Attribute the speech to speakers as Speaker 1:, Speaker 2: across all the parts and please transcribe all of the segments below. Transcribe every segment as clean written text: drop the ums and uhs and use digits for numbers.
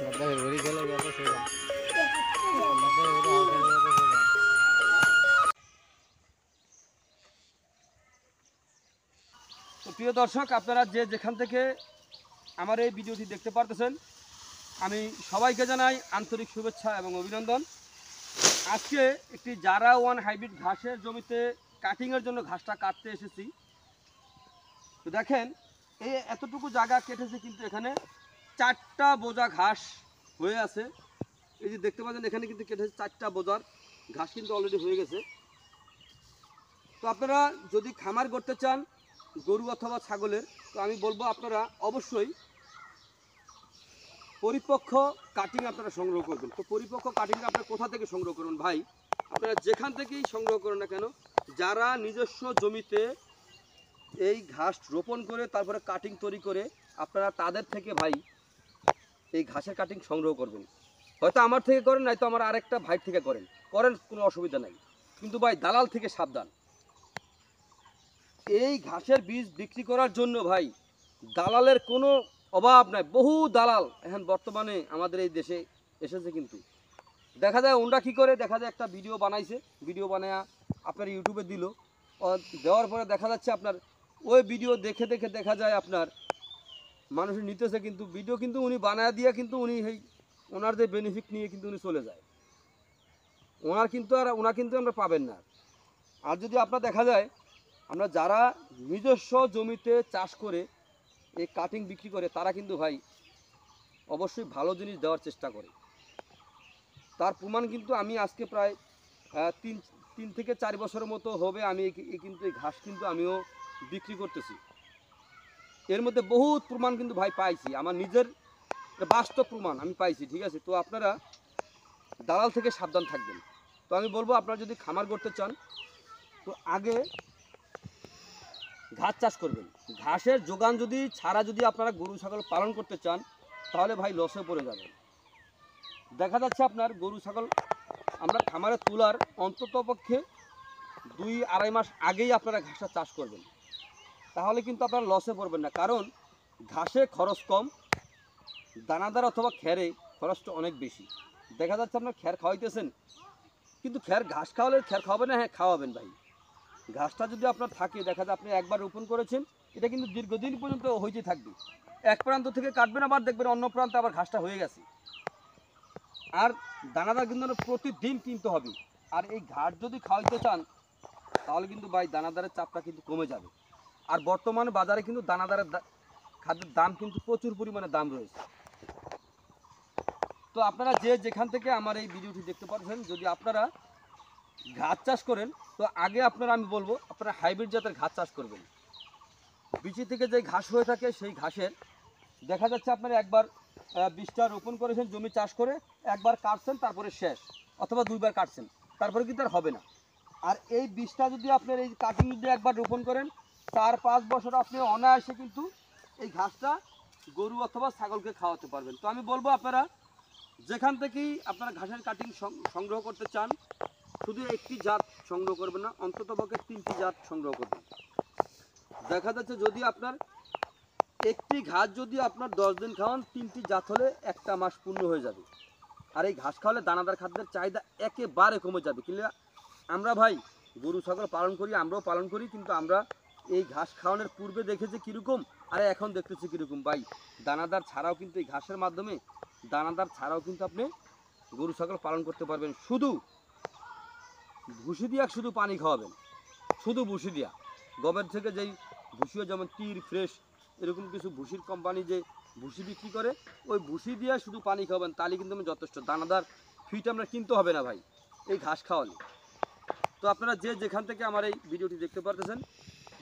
Speaker 1: প্রিয় দর্শক, আপনারা যে যেখান থেকে আমার এই ভিডিওটি দেখতে পারতেছেন, আমি সবাইকে জানাই আন্তরিক শুভেচ্ছা এবং অভিনন্দন। আজকে একটি জারা ওয়ান হাইব্রিড ঘাসের জমিতে কাটিংয়ের জন্য ঘাসটা কাটতে এসেছি। তো দেখেন, এই এতটুকু জায়গা কেটেছে, কিন্তু এখানে 4টা বোঝা ঘাস হয়ে আছে। এই যে দেখতে পাচ্ছেন, এখানে কিন্তু কেটেছে 4টা বোঝার ঘাস, কিন্তু অলরেডি হয়ে গেছে। তো আপনারা যদি খামার করতে চান গরু অথবা ছাগলের, তো আমি বলবো আপনারা অবশ্যই পরিপক্ক কাটিং আপনারা সংগ্রহ করবেন। তো পরিপক্ক কাটিংটা আপনারা কোথা থেকে সংগ্রহ করুন ভাই? আপনারা যেখান থেকেই সংগ্রহ করেন না কেন, যারা নিজস্ব জমিতে এই ঘাস রোপণ করে তারপরে কাটিং তৈরি করে, আপনারা তাদের থেকে ভাই এই ঘাসের কাটিং সংগ্রহ করবেন। হয়তো আমার থেকে করেন, নয়তো আমার আরেকটা ভাই থেকে করেন, কোনো অসুবিধা নাই। কিন্তু ভাই দালাল থেকে সাবধান। এই ঘাসের বীজ বিক্রি করার জন্য ভাই দালালের কোনো অভাব নাই। বহু দালাল এখন বর্তমানে আমাদের এই দেশে এসেছে। কিন্তু দেখা যায় ওনরা কী করে, দেখা যায় একটা ভিডিও বানাইছে, ভিডিও বানায় আপনার ইউটিউবে দিল, দেওয়ার পরে দেখা যাচ্ছে আপনার ওই ভিডিও দেখে দেখে দেখা যায় আপনার মানুষ নিতেছে, কিন্তু ভিডিও কিন্তু উনি বানায় দিয়ে কিন্তু উনি ওনার যে বেনিফিট নিয়ে কিন্তু উনি চলে যায়। ওনার কিন্তু আমরা পাবেন না। আর যদি আপনার দেখা যায়, আমরা যারা নিজস্ব জমিতে চাষ করে এই কাটিং বিক্রি করে, তারা কিন্তু ভাই অবশ্যই ভালো জিনিস দেওয়ার চেষ্টা করে। তার প্রমাণ কিন্তু আমি আজকে প্রায় 3 থেকে 4 বছরের মতো হবে আমি কিন্তু এই ঘাস কিন্তু আমিও বিক্রি করতেছি। এর মধ্যে বহুত প্রমাণ কিন্তু ভাই পাইছি, আমার নিজের বাস্তব প্রমাণ আমি পাইছি। ঠিক আছে, তো আপনারা দালাল থেকে সাবধান থাকবেন। তো আমি বলবো, আপনারা যদি খামার করতে চান তো আগে ঘাস চাষ করবেন। ঘাসের যোগান যদি আপনারা গরু ছাগল পালন করতে চান, তাহলে ভাই লসে পড়ে যাবেন। দেখা যাচ্ছে আপনার গরু ছাগল আমরা খামারে তোলার অন্ততপক্ষে 2-2.5 মাস আগেই আপনারা ঘাসটা চাষ করবেন, তাহলে কিন্তু আপনারা লসে পড়বেন না। কারণ ঘাসে খরচ কম, দানাদার অথবা খ্যারে খরচটা অনেক বেশি। দেখা যাচ্ছে আপনার খ্যার খাওয়াইতেছেন, কিন্তু ঘাস খাওয়ালে খ্যার খাওয়াবেন না? হ্যাঁ, খাওয়াবেন ভাই। ঘাসটা যদি আপনার থাকে, দেখা যায় আপনি একবার রোপণ করেছেন, এটা কিন্তু দীর্ঘদিন পর্যন্ত হইতে থাকবে। এক প্রান্ত থেকে কাটবেন, আবার দেখবেন অন্য প্রান্তে আবার ঘাসটা হয়ে গেছে। আর দানাদার কিন্তু প্রতিদিন কিনতে হবে। আর এই ঘাস যদি খাওয়াইতে চান, তাহলে কিন্তু ভাই দানাদারের চাপটা কিন্তু কমে যাবে। আর বর্তমানে বাজারে কিন্তু দানাদারের খাদ্যের দাম কিন্তু প্রচুর পরিমাণে দাম রয়েছে। তো আপনারা যে যেখান থেকে আমার এই ভিডিওটি দেখতে পাচ্ছেন, যদি আপনারা ঘাস চাষ করেন, তো আগে আমি বলবো আপনারা হাইব্রিড জাতের ঘাস চাষ করবেন। বিচি থেকে যে ঘাস হয়ে থাকে, সেই ঘাসের দেখা যাচ্ছে আপনারা একবার 20টা রোপণ করেছেন, জমি চাষ করে একবার কাটছেন, তারপরে শেষ, অথবা 2বার কাটছেন, তারপরে কিন্তু আর হবে না। আর এই 20টা যদি আপনার এই কাটিং যদি একবার রোপণ করেন, 4-5 বছর আপনি অনায়াসে কিন্তু এই ঘাসটা গরু অথবা ছাগলকে খাওয়াতে পারবেন। তো আমি বলবো, আপনারা যেখান থেকেই আপনারা ঘাসের কাটিং সংগ্রহ করতে চান, শুধু একটি জাত সংগ্রহ করবেন না, অন্ততপক্ষে 3টি জাত সংগ্রহ করবেন। দেখা যাচ্ছে যদি আপনার একটি ঘাস যদি আপনার 10 দিন খাওয়ান, 3টি জাত হলে 1টা মাস পূর্ণ হয়ে যাবে। আর এই ঘাস খাওয়ালে দানাদার খাদ্যের চাহিদা একেবারে কমে যাবে। কিন্তু আমরা ভাই গরু ছাগল পালন করি, আমরাও পালন করি, কিন্তু আমরা এই ঘাস খাওয়ানোর পূর্বে দেখেছি কীরকম, আর এখন দেখতেছি কীরকম। ভাই দানাদার ছাড়াও কিন্তু এই ঘাসের মাধ্যমে দানাদার ছাড়াও কিন্তু আপনি গরু ছাগল পালন করতে পারবেন। শুধু ভুসি দিয়া শুধু পানি খাওয়াবেন, শুধু ভুসি দিয়া। গমের থেকে যেই ভুসিও, যেমন তীর ফ্রেশ এরকম কিছু ভুসির কোম্পানি যে ভুসি বিক্রি করে, ওই ভুসি দিয়ে শুধু পানি খাওয়াবেন, তাহলে কিন্তু আমি যথেষ্ট। দানাদার ফিট আমরা কিনতে হবে না ভাই এই ঘাস খাওয়ালে। তো আপনারা যে যেখান থেকে আমার এই ভিডিওটি দেখতে পারতেছেন,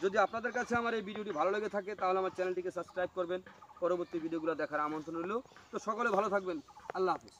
Speaker 1: যদি আপনাদের কাছে আমার এই ভিডিওটি ভালো লেগে থাকে, তাহলে আমার চ্যানেলটিকে সাবস্ক্রাইব করবেন। পরবর্তী ভিডিওগুলো দেখার আমন্ত্রণ রইল। তো সকলে ভালো থাকবেন। আল্লাহ হাফেজ।